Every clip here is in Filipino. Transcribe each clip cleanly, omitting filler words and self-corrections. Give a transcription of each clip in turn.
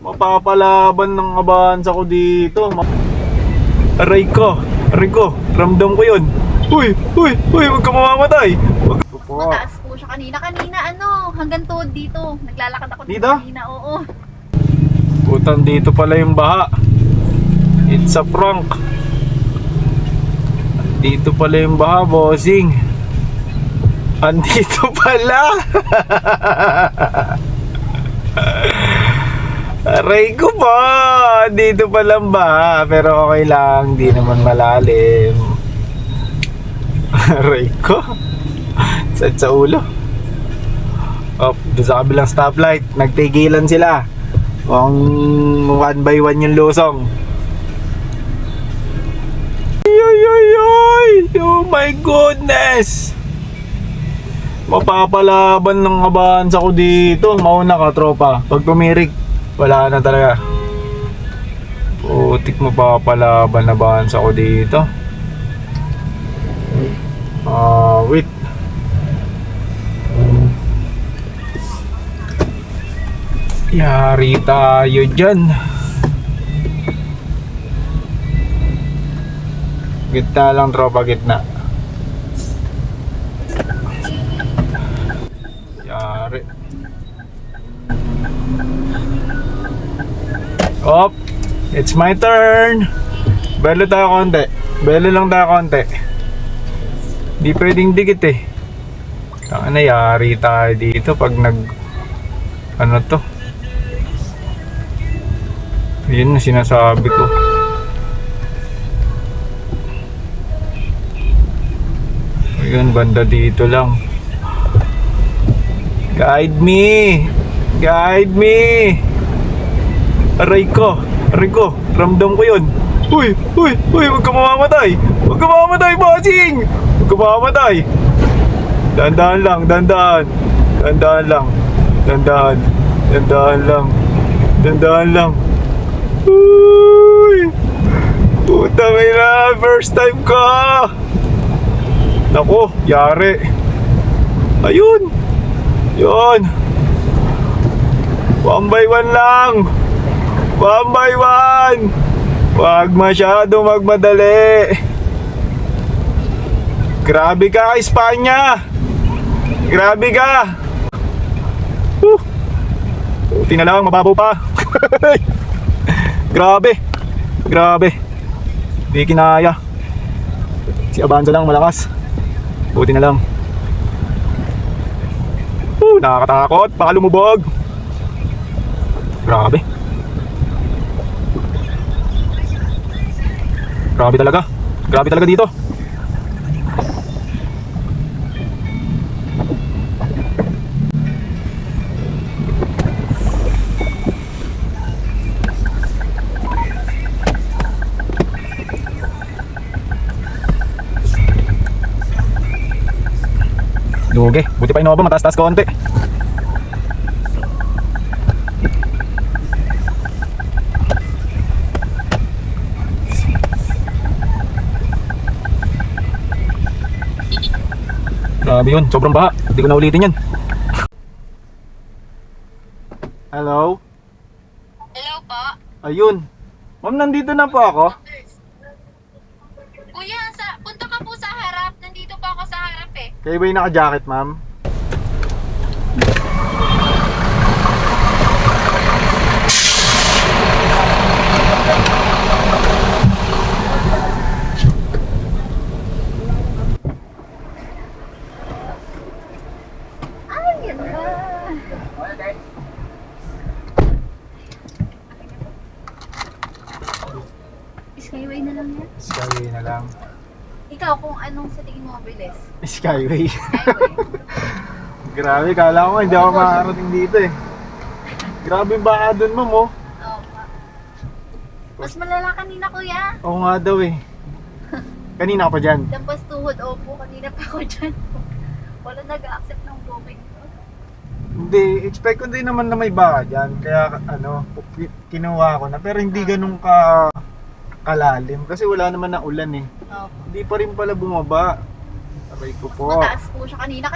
Mapapalaban ng abansa ko dito. Aray ko, ramdam ko yun. Uy, huwag ka mamamatay. Wag po. Mataas po siya kanina. Hanggang tuhod dito. Naglalakad ako Dito? kanina, oo. Putang, dito pala yung baha. It's a prank. Dito pala yung baha, bossing. Andito pala. Aray ko pa. Dito pala ang baha. Pero okay lang, di naman malalim. Aray ko. Sad sa ulo. Oh, doon sa kabilang stoplight, nagtigilan sila. Ang 1 by 1 yung lusong. Ay! Oh my goodness! Mapapalaban ng abansa ko dito. Mauna ka, tropa. Pag tumirik, wala na talaga. Putik, mapapalaban na abansa ko dito. Wait. Yari tayo dyan. Gitna lang, tropa, gitna. Yari. Op, it's my turn. Belo tayo konti. Belo lang tayo konti. Di pwedeng dikit eh. Tanga na, yari tayo dito pag ano to. Yun na sinasabi ko. Ayun, banda dito lang. Guide me! Aray ko, ramdam ko yun. Uy, huwag ka mamamatay. Huwag ka mamamatay, bossing! Huwag ka mamamatay. Dandahan lang. Uy! Putang ina, first time ka! Naku, yari. Ayun! Yun! 1 by 1 lang! 1 by 1! Huwag masyado magmadali! Grabe ka, Espanya! Grabe ka! Buti na lang, mababaw pa! Grabe. Di kinaya. Si Abanza lang malakas. Buti na lang. Nakakatakot. Baka lumubog. Grabe talaga. Grabe talaga dito. Lugi, buti pa Innova, mataas-taas konti. Grabe yun, sobrang baha. Hindi ko na ulitin yan. Hello? Hello po. Ayun. Ma'am, nandito na po ako. Kuya, punta ka po sa harap. Nandito po ako sa harap eh. Kayo ba yung naka-jacket, ma'am? Ay, yan ba? Skyway na lang yan. Skyway na lang. Ikaw, kung anong sa tingin mo mabilis? Skyway. Skyway. Grabe, kala ko hindi ako makakarating dito eh. Grabe yung baka dun, ma'am, oh. Oo nga. Mas malala kanina, kuya. Oo nga daw eh. Kanina ka pa dyan. Lampas tuhod, opo. Kanina pa ako dyan. Wala nag-accept ng booking ko. Hindi, expect ko din naman na may baka dyan. Kaya kinuha ko na. Pero hindi ganun kalalim. Kasi wala naman na ulan eh. Opo. Hindi pa rin pala bumaba. Aray ko po. Mataas po siya kanina.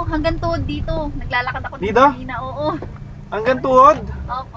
Hanggang tuhod dito. Naglalakad ako Dito? kanina, oo. Hanggang tuhod? Opo.